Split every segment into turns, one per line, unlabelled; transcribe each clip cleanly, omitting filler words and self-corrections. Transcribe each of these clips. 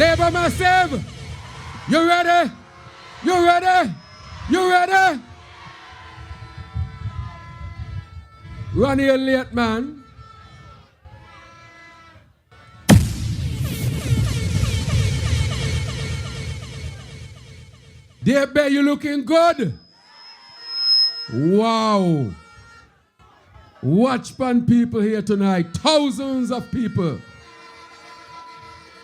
Labour Massive, you ready? You ready? You ready? Run here late, man. Dieppe, you looking good? Wow. Watch pan people here tonight. Thousands of people.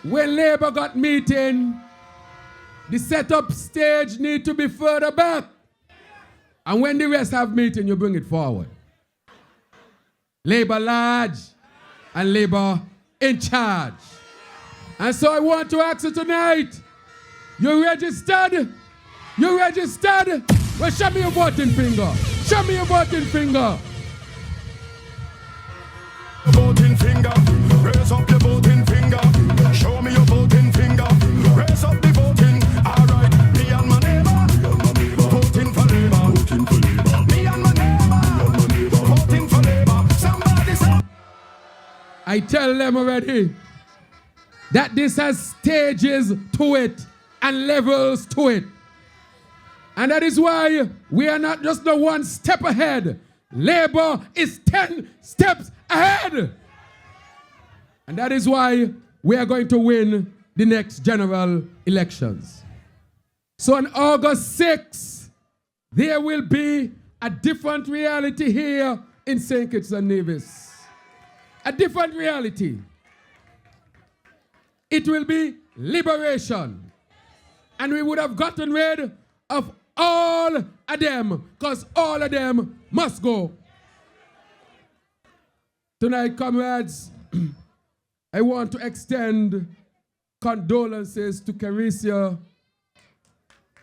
When Labour got meeting, the setup stage need to be further back. And when the rest have meeting, you bring it forward. Labour large and Labour in charge. And so I want to ask you tonight, you registered? You registered? Well, show me your voting finger. Show me your voting finger.
Voting finger, raise up your voting finger. Show me your voting finger. Raise up the voting. All right, me and my neighbor, voting for Labour. Voting for Labour. Me and my neighbor, voting for Labour. Somebody say.
I tell them already that this has stages to it and levels to it. And that is why we are not just the one step ahead. Labour is 10 steps ahead. And that is why we are going to win the next general elections. So on August 6th, there will be a different reality here in St. Kitts-Nevis. A different reality. It will be liberation. And we would have gotten rid of all of them, because all of them must go. Tonight, comrades, I want to extend condolences to Carissa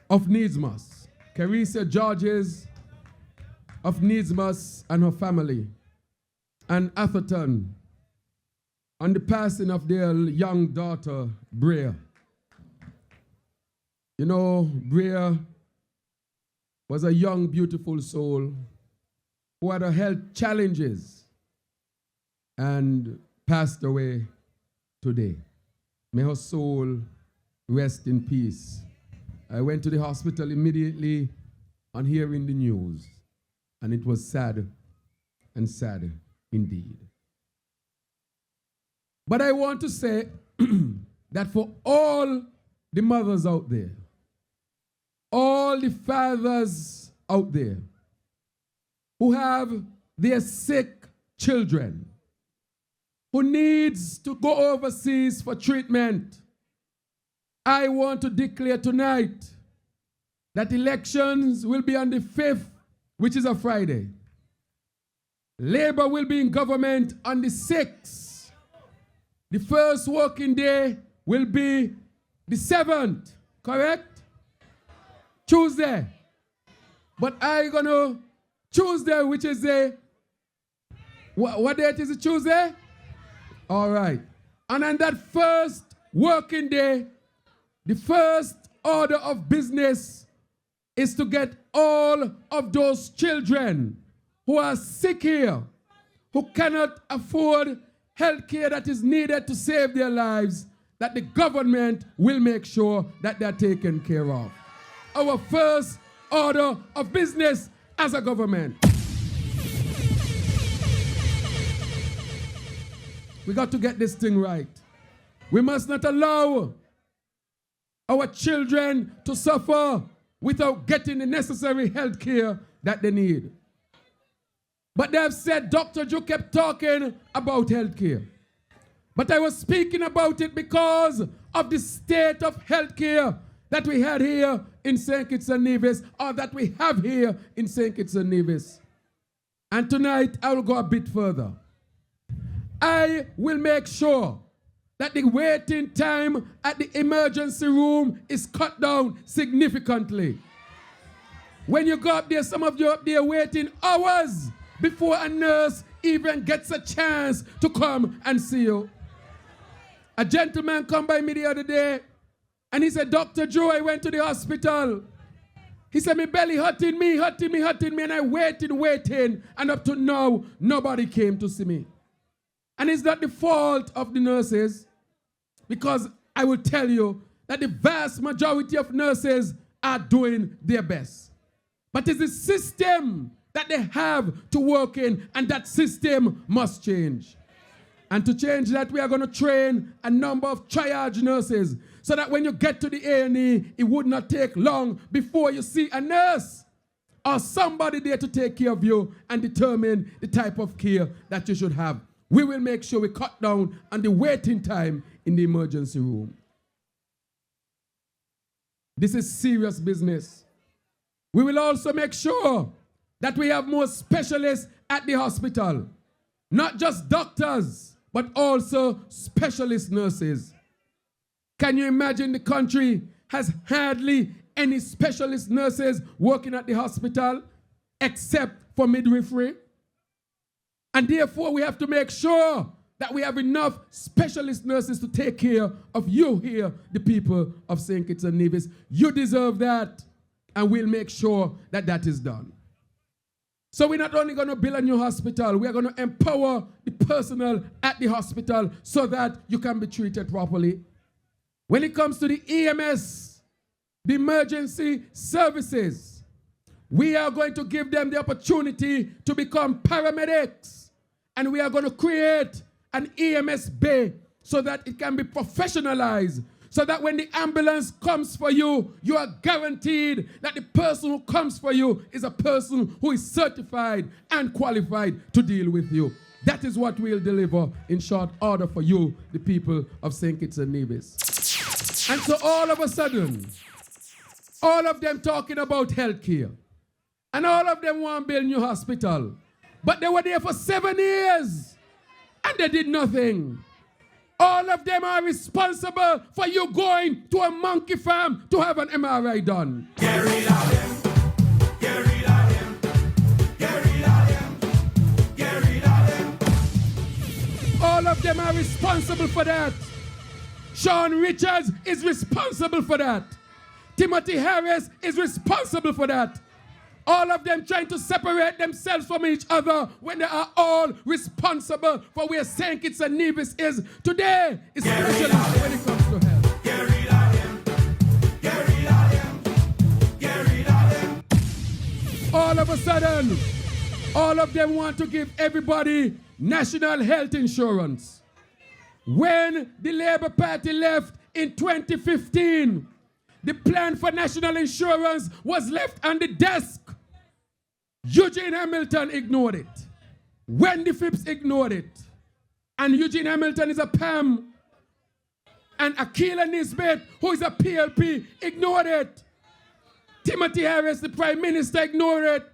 of Needsmas, Carissa Georges of Needsmas and her family, and Atherton on the passing of their young daughter, Brea. You know, Brea was a young, beautiful soul who had health challenges and passed away today. May her soul rest in peace. I went to the hospital immediately on hearing the news, and it was sad and sad indeed. But I want to say that for all the mothers out there, all the fathers out there who have their sick children, who needs to go overseas for treatment, I want to declare tonight that elections will be on the 5th, which is a Friday. Labour will be in government on the 6th. The first working day will be the 7th, correct? Tuesday. But I gonna Tuesday, which is a what date is it? Tuesday? All right. And on that first working day, the first order of business is to get all of those children who are sick here, who cannot afford health care that is needed to save their lives, that the government will make sure that they're taken care of. Our first order of business as a government. We got to get this thing right. We must not allow our children to suffer without getting the necessary health care that they need. But they have said Dr. Joe kept talking about health care. But I was speaking about it because of the state of health care that we had here in St. Kitts-Nevis, or that we have here in St. Kitts-Nevis. And tonight, I will go a bit further. I will make sure that the waiting time at the emergency room is cut down significantly. When you go up there, some of you up there waiting hours before a nurse even gets a chance to come and see you. A gentleman come by me the other day, and he said, Dr. Joe, I went to the hospital. He said, my belly hurting me, and I waited, and up to now, nobody came to see me. And it's not the fault of the nurses, because I will tell you that the vast majority of nurses are doing their best. But it's the system that they have to work in, and that system must change. And to change that, we are going to train a number of triage nurses so that when you get to the A&E, it would not take long before you see a nurse or somebody there to take care of you and determine the type of care that you should have. We will make sure we cut down on the waiting time in the emergency room. This is serious business. We will also make sure that we have more specialists at the hospital. Not just doctors, but also specialist nurses. Can you imagine the country has hardly any specialist nurses working at the hospital except for midwifery? And therefore we have to make sure that we have enough specialist nurses to take care of you here, the people of St. Kitts-Nevis. You deserve that, and we'll make sure that that is done. So we're not only going to build a new hospital, we are going to empower the personnel at the hospital so that you can be treated properly. When it comes to the EMS, the emergency services, we are going to give them the opportunity to become paramedics. And we are going to create an EMS bay so that it can be professionalized, so that when the ambulance comes for you, you are guaranteed that the person who comes for you is a person who is certified and qualified to deal with you. That is what we'll deliver in short order for you, the people of St. Kitts-Nevis. And so all of a sudden, all of them talking about healthcare, and all of them want to build a new hospital, but they were there for 7 years, and they did nothing. All of them are responsible for you going to a monkey farm to have an MRI done.
Get rid of them. Get rid of them. Get rid of them. Get rid of them.
All of them are responsible for that. Sean Richards is responsible for that. Timothy Harris is responsible for that. All of them trying to separate themselves from each other when they are all responsible for where St. Kitts-Nevis is today, especially when it comes to health.
Get rid of them. Get rid of them. Get rid of them.
All of a sudden, all of them want to give everybody national health insurance. When the Labour Party left in 2015, the plan for national insurance was left on the desk. Eugene Hamilton ignored it. Wendy Phipps ignored it. And Eugene Hamilton is a PAM. And Akila Nisbet, who is a PLP, ignored it. Timothy Harris, the Prime Minister, ignored it.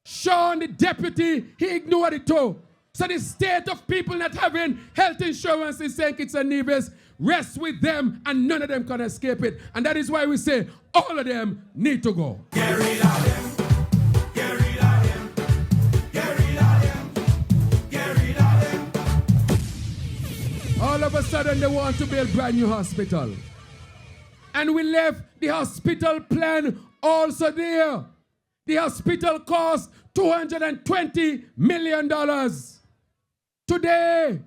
Sean, the Deputy, he ignored it too. So the state of people not having health insurance in St. Kitts-Nevis rests with them, and none of them can escape it. And that is why we say all of them need to go.
Get rid of them. Get rid of them. Get rid of them. Get rid of them.
All of a sudden they want to build a brand new hospital. And we left the hospital plan also there. The hospital cost $220 million. Today,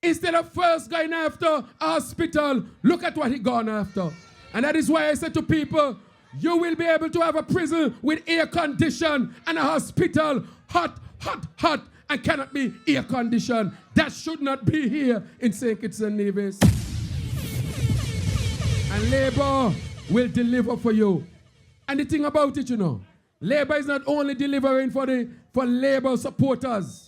instead of first going after a hospital, look at what he gone after. And that is why I said to people, you will be able to have a prison with air condition and a hospital hot, hot, hot, and cannot be air conditioned. That should not be here in St. Kitts-Nevis. And Labour will deliver for you. And the thing about it, you know, Labour is not only delivering for Labour supporters,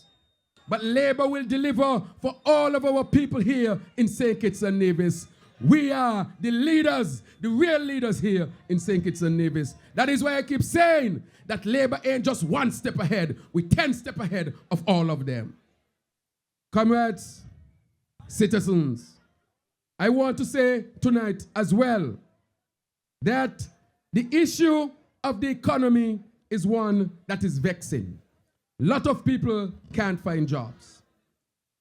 but Labour will deliver for all of our people here in St. Kitts-Nevis. We are the leaders, the real leaders here in St. Kitts-Nevis. That is why I keep saying that Labour ain't just one step ahead. We're 10 steps ahead of all of them. Comrades, citizens, I want to say tonight as well that the issue of the economy is one that is vexing. A lot of people can't find jobs.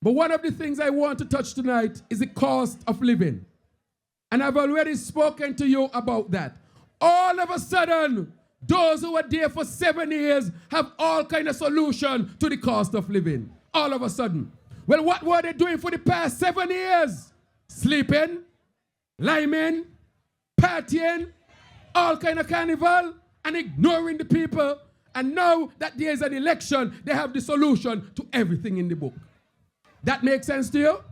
But one of the things I want to touch tonight is the cost of living. And I've already spoken to you about that. All of a sudden, those who were there for 7 years have all kind of solution to the cost of living. All of a sudden. Well, what were they doing for the past 7 years? Sleeping, liming, partying, all kind of carnival, and ignoring the people. And now that there is an election, they have the solution to everything in the book. That makes sense to you?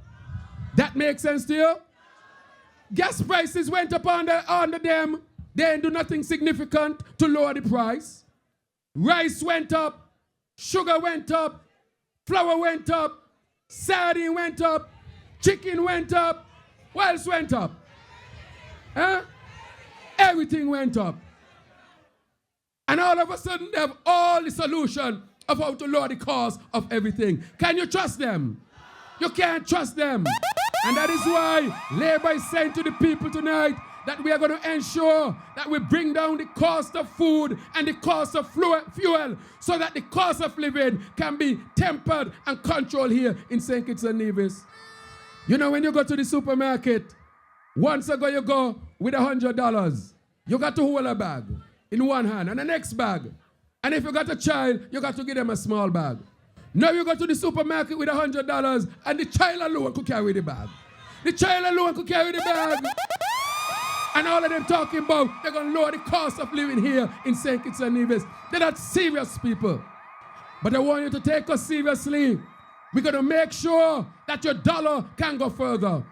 That makes sense to you? Gas prices went up under them. They didn't do nothing significant to lower the price. Rice went up. Sugar went up. Flour went up. Sardine went up. Chicken went up. What else went up? Huh? Everything went up. And all of a sudden, they have all the solution of how to lower the cost of everything. Can you trust them? You can't trust them. And that is why Labour is saying to the people tonight that we are going to ensure that we bring down the cost of food and the cost of fuel so that the cost of living can be tempered and controlled here in St. Kitts-Nevis. You know, when you go to the supermarket, once ago you go with $100. You got to hold a bag in one hand and the next bag. And if you got a child, you got to give them a small bag. Now you go to the supermarket with $100 and the child alone could carry the bag. The child alone could carry the bag. And all of them talking about they're going to lower the cost of living here in St. Kitts-Nevis. They're not serious people. But I want you to take us seriously. We're going to make sure that your dollar can go further.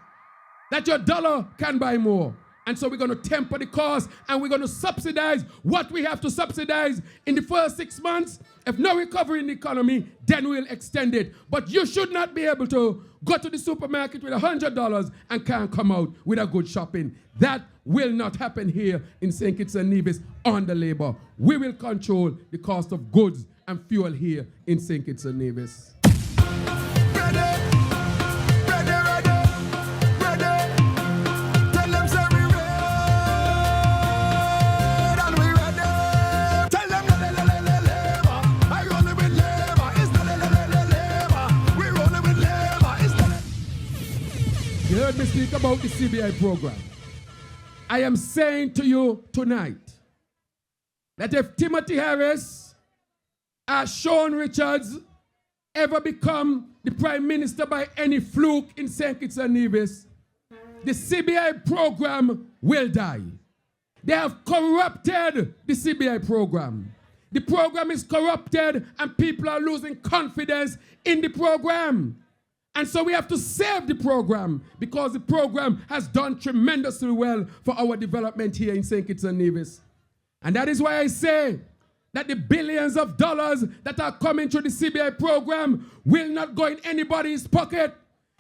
That your dollar can buy more. And so we're going to temper the cost and we're going to subsidize what we have to subsidize in the first 6 months. If no recovery in the economy, then we'll extend it. But you should not be able to go to the supermarket with $100 and can't come out with a good shopping. That will not happen here in St. Kitts-Nevis under Labour. We will control the cost of goods and fuel here in St. Kitts-Nevis. You heard me speak about the CBI program. I am saying to you tonight that if Timothy Harris or Sean Richards ever become the Prime Minister by any fluke in St. Kitts-Nevis, the CBI program will die. They have corrupted the CBI program. The program is corrupted and people are losing confidence in the program. And so we have to save the program because the program has done tremendously well for our development here in St. Kitts-Nevis. And that is why I say that the billions of dollars that are coming through the CBI program will not go in anybody's pocket.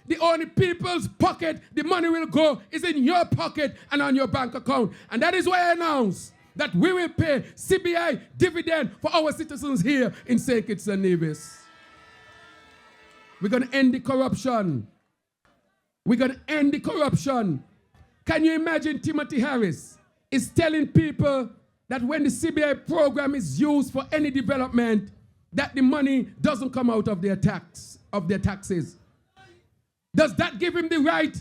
The only people's pocket the money will go is in your pocket and on your bank account. And that is why I announce that we will pay CBI dividend for our citizens here in St. Kitts-Nevis. We're going to end the corruption. We're going to end the corruption. Can you imagine Timothy Harris is telling people that when the CBI program is used for any development, that the money doesn't come out of their taxes? Does that give him the right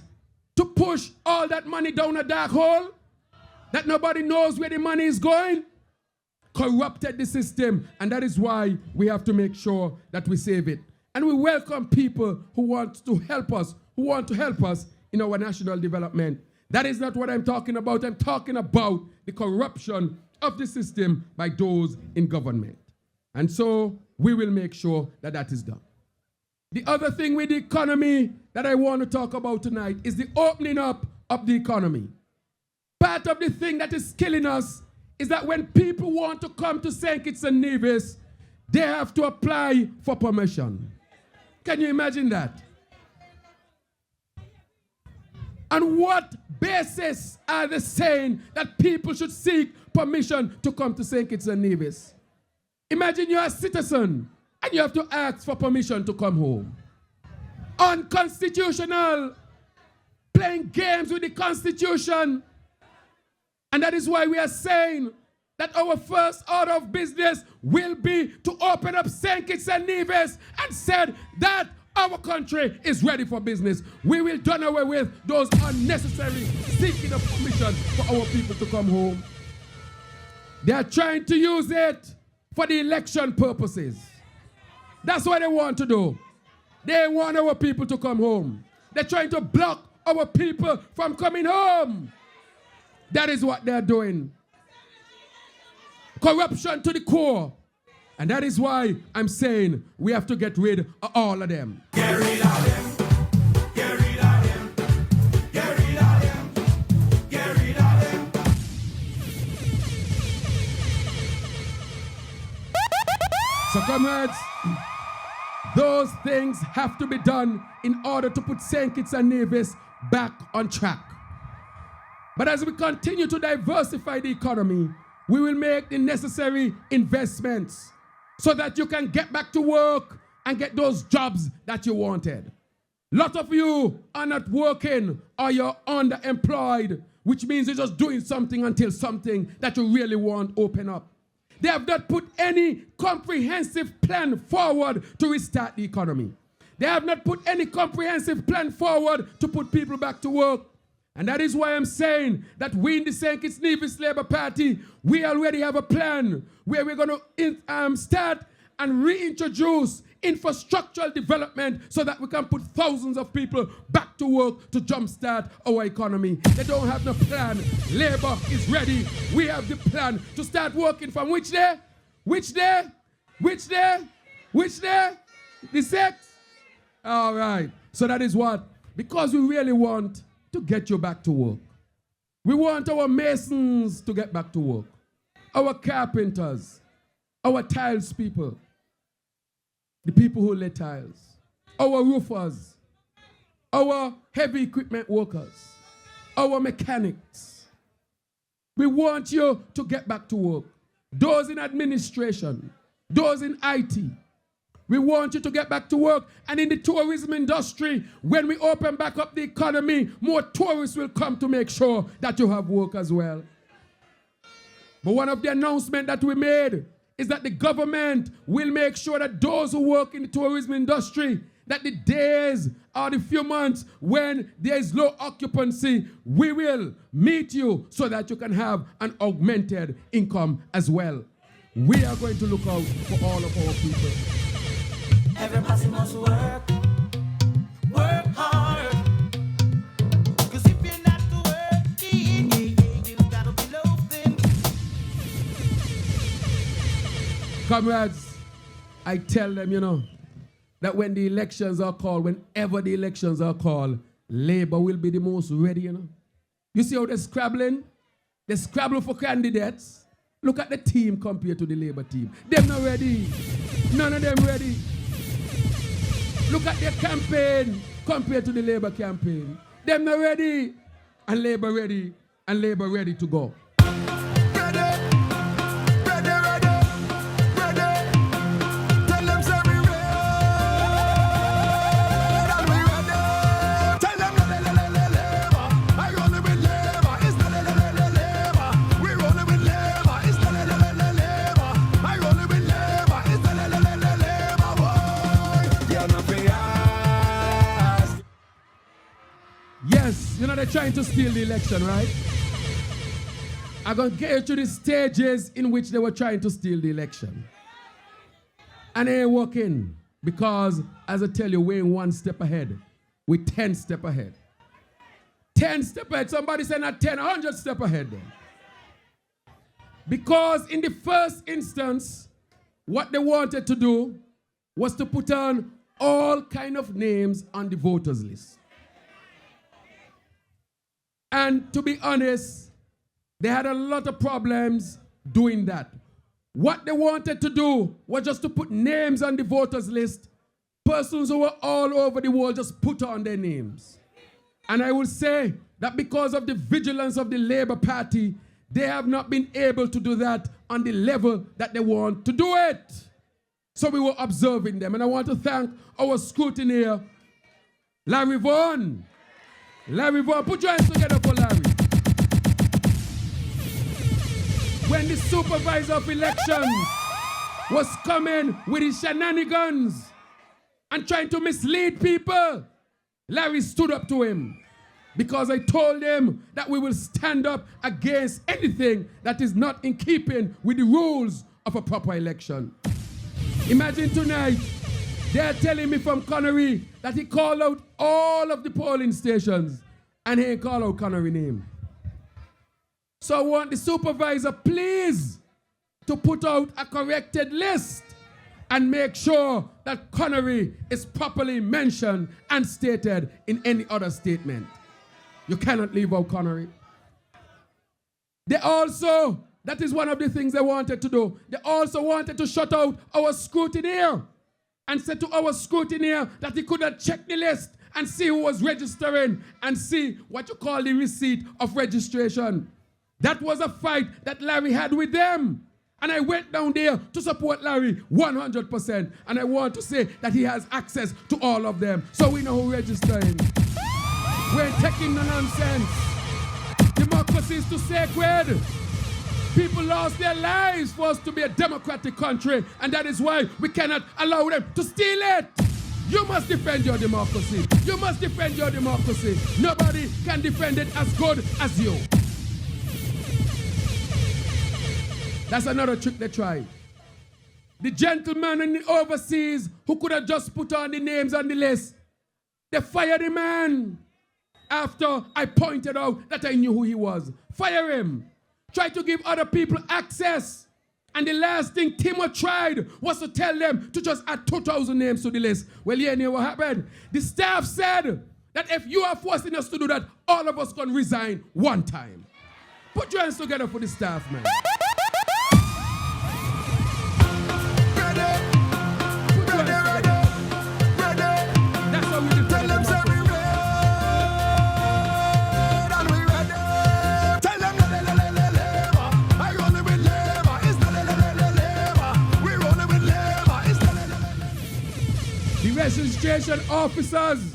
to push all that money down a dark hole? That nobody knows where the money is going? Corrupted the system, and that is why we have to make sure that we save it. And we welcome people who want to help us, in our national development. That is not what I'm talking about. I'm talking about the corruption of the system by those in government. And so we will make sure that that is done. The other thing with the economy that I want to talk about tonight is the opening up of the economy. Part of the thing that is killing us is that when people want to come to St. Kitts-Nevis, they have to apply for permission. Can you imagine that? On what basis are they saying that people should seek permission to come to St. Kitts-Nevis? Imagine you're a citizen and you have to ask for permission to come home. Unconstitutional. Playing games with the Constitution. And that is why we are saying that our first order of business will be to open up St. Kitts-Nevis and said that our country is ready for business. We will do away with those unnecessary seeking of permission for our people to come home. They are trying to use it for the election purposes. That's what they want to do. They want our people to come home. They're trying to block our people from coming home. That is what they're doing. Corruption to the core. And that is why I'm saying we have to get rid of all of them.
Get rid of them. Get rid of them. Get rid of them. Get rid of them.
So comrades, those things have to be done in order to put St. Kitts-Nevis back on track. But as we continue to diversify the economy, we will make the necessary investments so that you can get back to work and get those jobs that you wanted. A lot of you are not working or you're underemployed, which means you're just doing something until something that you really want open up. They have not put any comprehensive plan forward to restart the economy. They have not put any comprehensive plan forward to put people back to work. And that is why I'm saying that we in the St. Kitts-Nevis Labour Party, we already have a plan where we're going to start and reintroduce infrastructural development so that we can put thousands of people back to work to jumpstart our economy. They don't have no plan. Labour is ready. We have the plan to start working from which day? Which day? Which day? Which day? The 6th? All right. So that is what? Because we really want to get you back to work. We want our masons to get back to work. Our carpenters. Our tiles people. The people who lay tiles. Our roofers. Our heavy equipment workers. Our mechanics. We want you to get back to work. Those in administration. Those in IT. We want you to get back to work. And in the tourism industry, when we open back up the economy, more tourists will come to make sure that you have work as well. But one of the announcements that we made is that the government will make sure that those who work in the tourism industry, that the days or the few months when there is low occupancy, we will meet you so that you can have an augmented income as well. We are going to look out for all of our people.
Everybody must work hard. Cause if you're not working, you gotta be loafing.
Comrades, I tell them, that when the elections are called, whenever the elections are called, Labour will be the most ready, You see how they're scrabbling? They scrabble for candidates. Look at the team compared to the Labour team. Them not ready. None of them ready. Look at their campaign compared to the Labour campaign. Them not ready. And Labour ready. And Labour ready to go. Yes, they're trying to steal the election, right? I'm going to get you to the stages in which they were trying to steal the election. And they ain't working because, as I tell you, we're in 1 step ahead. We're 10 steps ahead. 10 steps ahead. Somebody said not 10, 100 steps ahead then. Because in the first instance, what they wanted to do was to put on all kind of names on the voters list. And to be honest, they had a lot of problems doing that. What they wanted to do was just to put names on the voters list. Persons who were all over the world just put on their names. And I will say that because of the vigilance of the Labour Party, they have not been able to do that on the level that they want to do it. So we were observing them. And I want to thank our scrutineer, Larry Vaughan. Larry Vaughan, put your hands together for Larry. When the supervisor of elections was coming with his shenanigans and trying to mislead people, Larry stood up to him because I told him that we will stand up against anything that is not in keeping with the rules of a proper election. Imagine tonight, they're telling me from Connery that he called out all of the polling stations And he ain't call out Connery name. So I want the supervisor, please, to put out a corrected list and make sure that Connery is properly mentioned and stated in any other statement. You cannot leave out Connery. They also, that is one of the things they wanted to do. They also wanted to shut out our scrutineer and said to our scrutineer that he could not check the list and see who was registering and see what you call the receipt of registration. That was a fight that Larry had with them. And I went down there to support Larry 100%. And I want to say that he has access to all of them. So we know who registering. We're taking no nonsense. Democracy is too sacred. People lost their lives for us to be a democratic country. And that is why we cannot allow them to steal it. You must defend your democracy. You must defend your democracy. Nobody can defend it as good as you. That's another trick they tried. The gentleman in the overseas who could have just put on the names on the list, they fired the man after I pointed out that I knew who he was. Fire him. Try to give other people access. And the last thing Timo tried was to tell them to just add 2,000 names to the list. Well, you know what happened? The staff said that if you are forcing us to do that, all of us can resign one time. Put your hands together for the staff, man. Registration officers,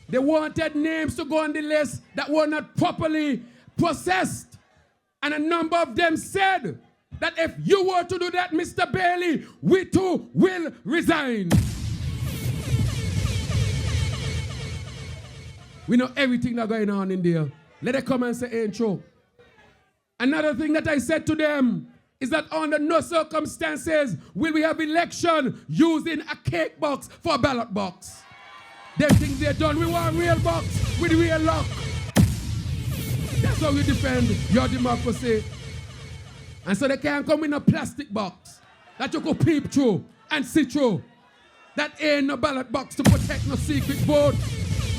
they wanted names to go on the list that were not properly processed. And a number of them said that if you were to do that, Mr. Bailey, we too will resign. We know everything that's going on in there. Let them come and say ain't true. Another thing that I said to them is that under no circumstances will we have election using a cake box for a ballot box. Them things they're done. We want a real box with real lock. That's how we defend your democracy. And so they can't come in a plastic box that you could peep through and see through. That ain't no ballot box to protect no secret vote.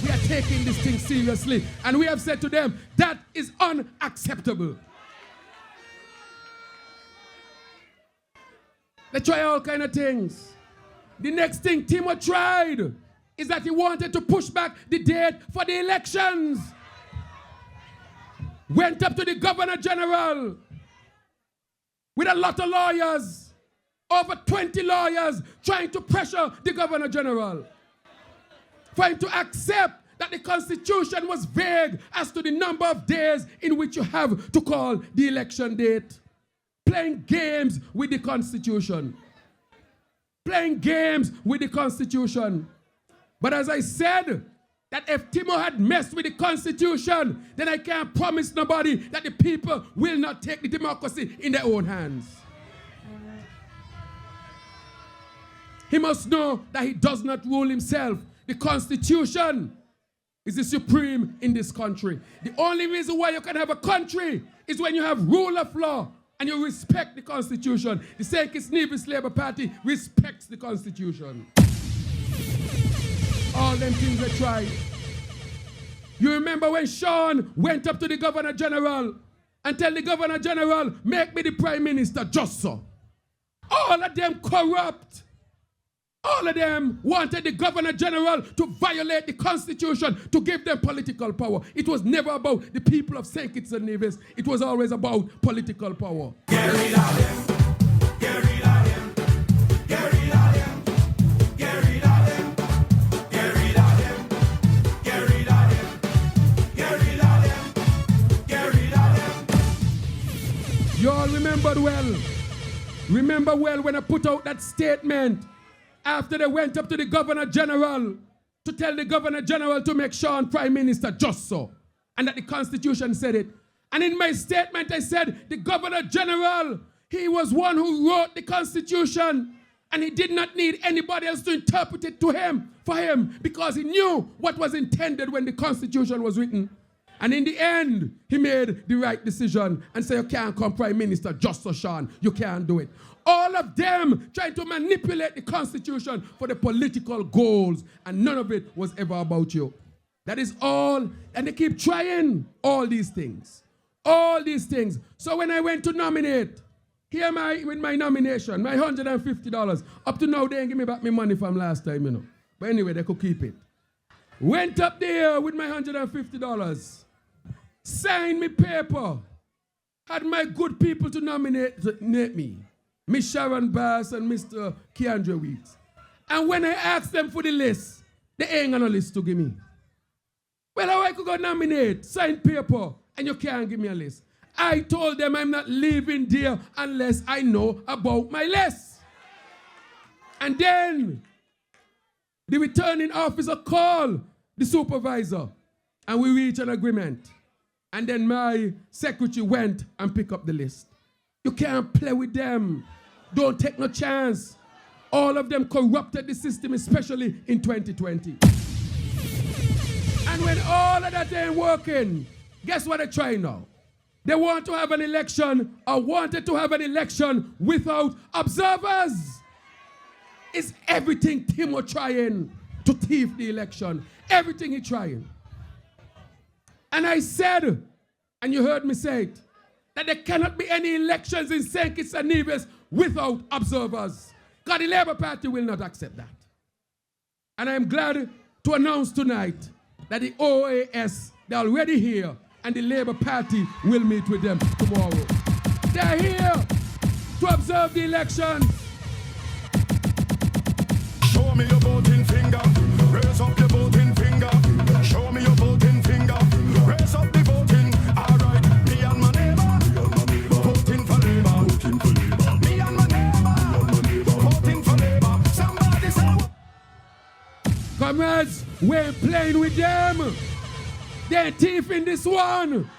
We are taking this thing seriously. And we have said to them, that is unacceptable. They try all kind of things. The next thing Timo tried is that he wanted to push back the date for the elections. Went up to the Governor General with a lot of lawyers, over 20 lawyers trying to pressure the Governor General for him to accept that the Constitution was vague as to the number of days in which you have to call the election date. Playing games with the Constitution. Playing games with the Constitution. But as I said, that if Timo had messed with the Constitution, then I can't promise nobody that the people will not take the democracy in their own hands. He must know that he does not rule himself. The Constitution is the supreme in this country. The only reason why you can have a country is when you have rule of law and you respect the Constitution. The same Kitts-Nevis Labour Party respects the Constitution. All them things they tried. You remember when Sean went up to the Governor General and tell the Governor General, make me the Prime Minister, just so. All of them corrupt. All of them wanted the Governor General to violate the Constitution to give them political power. It was never about the people of St. Kitts-Nevis. It was always about political power.
Get rid of them. Get rid of them. Get rid of them. Get rid of them. Get rid of them. Get rid of them. Get rid of them. Get rid of them.
You all remembered well. Remember well when I put out that statement after they went up to the Governor General to tell the Governor General to make Sean Prime Minister, just so. And that the Constitution said it. And in my statement I said the Governor General, he was one who wrote the Constitution. And he did not need anybody else to interpret it to him, for him, because he knew what was intended when the Constitution was written. And in the end, he made the right decision and said, you can't come Prime Minister just so Sean. You can't do it. All of them trying to manipulate the Constitution for the political goals, and none of it was ever about you. That is all, and they keep trying all these things. All these things. So when I went to nominate, here with my nomination, my $150. Up to now, they ain't give me back my money from last time, you know. But anyway, they could keep it. Went up there with my $150. Signed me paper. Had my good people to nominate me. Miss Sharon Bass and Mr. Keandre Weeks. And when I asked them for the list, they ain't got no list to give me. Well, how I could go nominate, sign paper, and you can't give me a list? I told them I'm not leaving there unless I know about my list. And then the returning officer called the supervisor, and we reached an agreement. And then my secretary went and picked up the list. You can't play with them. Don't take no chance. All of them corrupted the system, especially in 2020. And when all of that ain't working, guess what they're trying now? They want to have an election, or wanted to have an election without observers. It's everything Timo trying to thief the election. Everything he trying. And I said, and you heard me say it, that there cannot be any elections in St. Kitts-Nevis without observers. Because the Labour Party will not accept that. And I'm glad to announce tonight that the OAS, they're already here, and the Labour Party will meet with them tomorrow. They're here to observe the elections.
Show me your voting finger. Raise up your voting finger. Show me your voting finger. Raise up the voting. All right, me and my neighbor. Voting for Labour. Voting for Labour. Me and my neighbor. Voting for Labour. Somebody say.
Comrades, we're playing with them. They're thieving this one.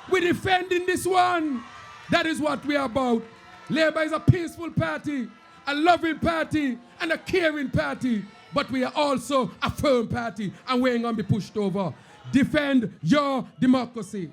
We're defending this one. That is what we are about. Labour is a peaceful party, a loving party, and a caring party. But we are also a firm party, and we ain't gonna be pushed over. Defend your democracy.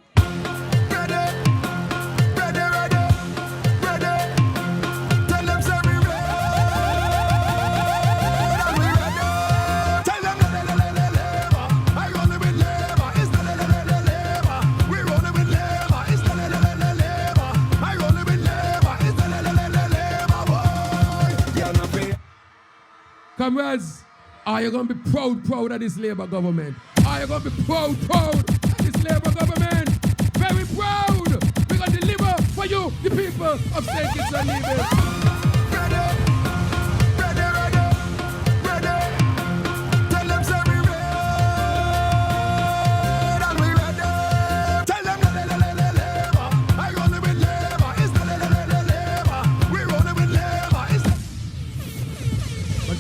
Comrades, are you going to be proud of this Labour government? Are you going to be proud of this Labour government? Very proud. We're going to deliver for you, the people of St. Kitts-Nevis.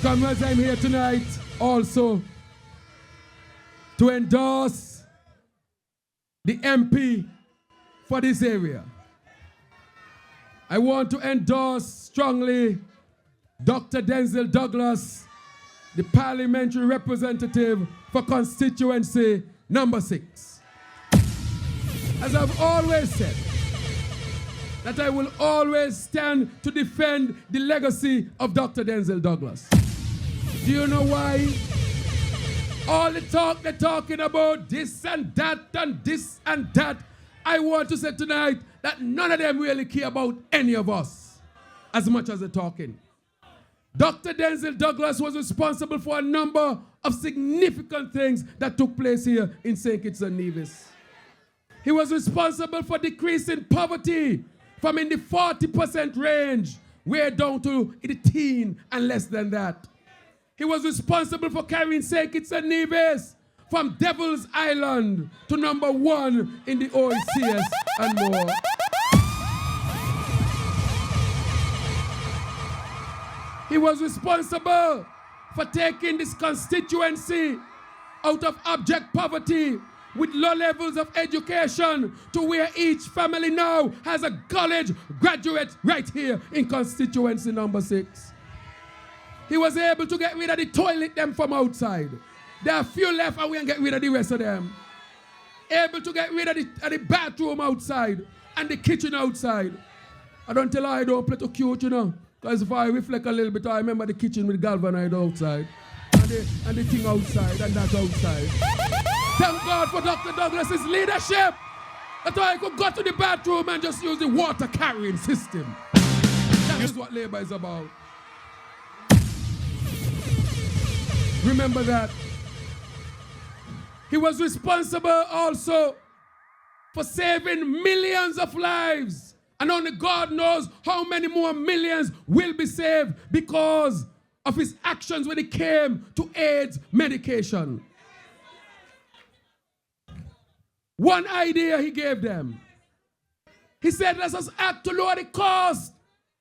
Comrades, I'm here tonight also to endorse the MP for this area. I want to endorse strongly Dr. Denzel Douglas, the parliamentary representative for constituency number 6. As I've always said, that I will always stand to defend the legacy of Dr. Denzel Douglas. Do you know why? All the talk they're talking about this and that and this and that. I want to say tonight that none of them really care about any of us as much as they're talking. Dr. Denzel Douglas was responsible for a number of significant things that took place here in St. Kitts-Nevis. He was responsible for decreasing poverty from in the 40% range, way down to the teen and less than that. He was responsible for carrying St. Kitts-Nevis from Devil's Island to number 1 in the OECS and more. He was responsible for taking this constituency out of abject poverty with low levels of education to where each family now has a college graduate right here in constituency number 6. He was able to get rid of the toilet them from outside. There are few left and we can get rid of the rest of them. Able to get rid of the bathroom outside and the kitchen outside. I don't tell her I don't play too cute, you know. Because if I reflect a little bit, I remember the kitchen with galvanized outside. And the thing outside and that outside. Thank God for Dr. Douglas's leadership. That's why I could go to the bathroom and just use the water carrying system. That is what Labour is about. Remember that. He was responsible also for saving millions of lives. And only God knows how many more millions will be saved because of his actions when it came to AIDS medication. One idea he gave them. He said, let us act to lower the cost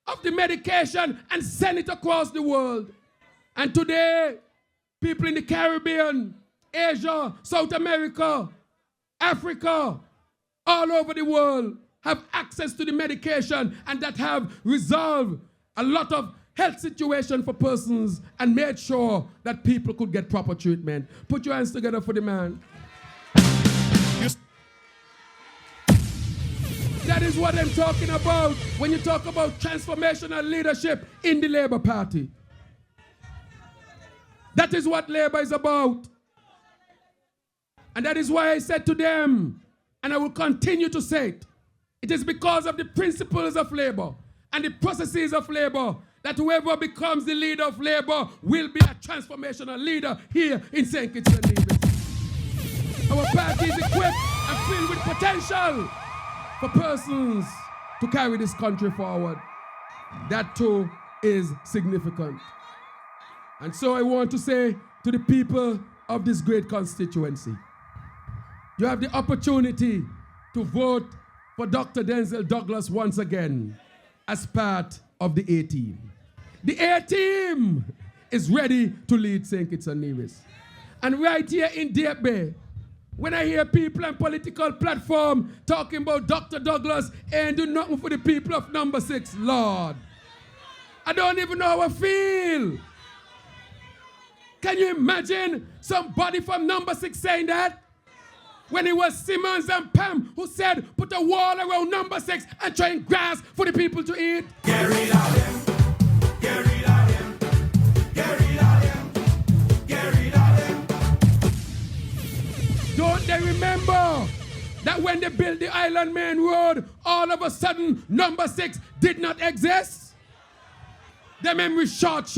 of the medication and send it across the world. And today, people in the Caribbean, Asia, South America, Africa, all over the world have access to the medication and that have resolved a lot of health situation for persons and made sure that people could get proper treatment. Put your hands together for the man. That is what I'm talking about when you talk about transformational leadership in the Labour Party. That is what Labour is about. And that is why I said to them, and I will continue to say it, it is because of the principles of Labour and the processes of Labour that whoever becomes the leader of Labour will be a transformational leader here in St. Kitts-Nevis. Our party is equipped and filled with potential for persons to carry this country forward. That too is significant. And so I want to say to the people of this great constituency, you have the opportunity to vote for Dr. Denzel Douglas once again as part of the A-team. The A-team is ready to lead St. Kitts-Nevis. And right here in Dieppe, when I hear people on political platform talking about Dr. Douglas ain't do nothing for the people of number 6, Lord, I don't even know how I feel. Can you imagine somebody from number 6 saying that? When it was Simmons and Pam who said, put a wall around number 6 and try and grass for the people to eat.
Get rid of them. Get rid of them. Get rid of them. Get rid of them.
Don't they remember that when they built the Island Main Road, all of a sudden number 6 did not exist? Their memory short.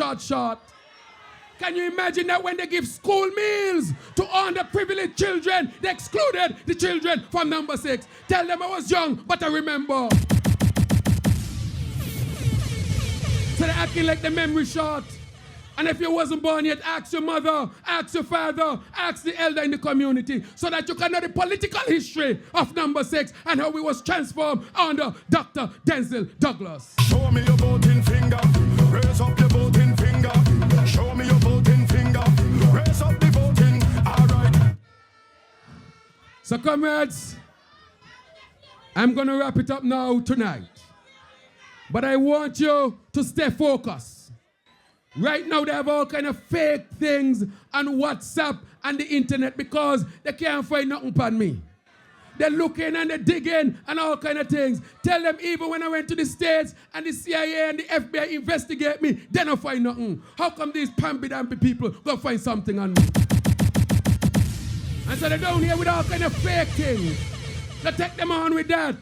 Can you imagine that when they give school meals to underprivileged children, they excluded the children from number 6? Tell them I was young, but I remember. So they're acting like the memory short. And if you wasn't born yet, ask your mother, ask your father, ask the elder in the community so that you can know the political history of number 6 and how it was transformed under Dr. Denzel Douglas.
Show me your voting finger. Raise up your voting finger. Show me your voting finger. Raise up the voting. All right.
So comrades, I'm going to wrap it up now tonight. But I want you to stay focused. Right now they have all kind of fake things on WhatsApp and the internet because they can't find nothing upon me. They're looking and they're digging and all kind of things. Tell them even when I went to the States and the CIA and the FBI investigate me, they don't find nothing. How come these pamby-dampy people go find something on me? And so they're down here with all kind of fake things. They take them on with that.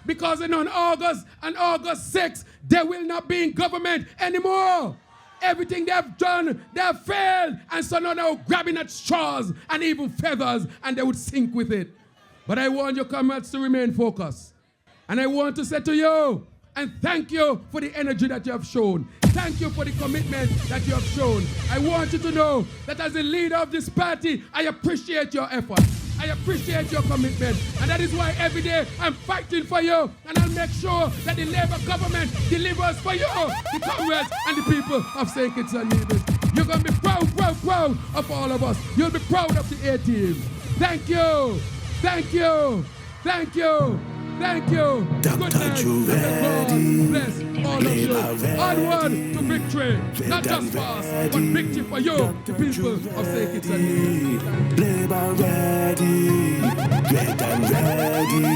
Because on August and August 6th, they will not be in government anymore. Everything they have done, they have failed. And so now they're grabbing at straws and even feathers and they would sink with it. But I want your comrades to remain focused. And I want to say to you, and thank you for the energy that you have shown. Thank you for the commitment that you have shown. I want you to know that as a leader of this party, I appreciate your effort. I appreciate your commitment. And that is why every day I'm fighting for you. And I'll make sure that the Labour government delivers for you, the comrades and the people of St. Kitts-Nevis. You're going to be proud of all of us. You'll be proud of the A-team. Thank you. Thank you. Thank you. Thank you.
Doctor,
Good night.
you ready?
God bless. all of you. Onward to victory. Not just for us, but victory for you, the people of St. Kitts-Nevis.
Labour ready, red and ready.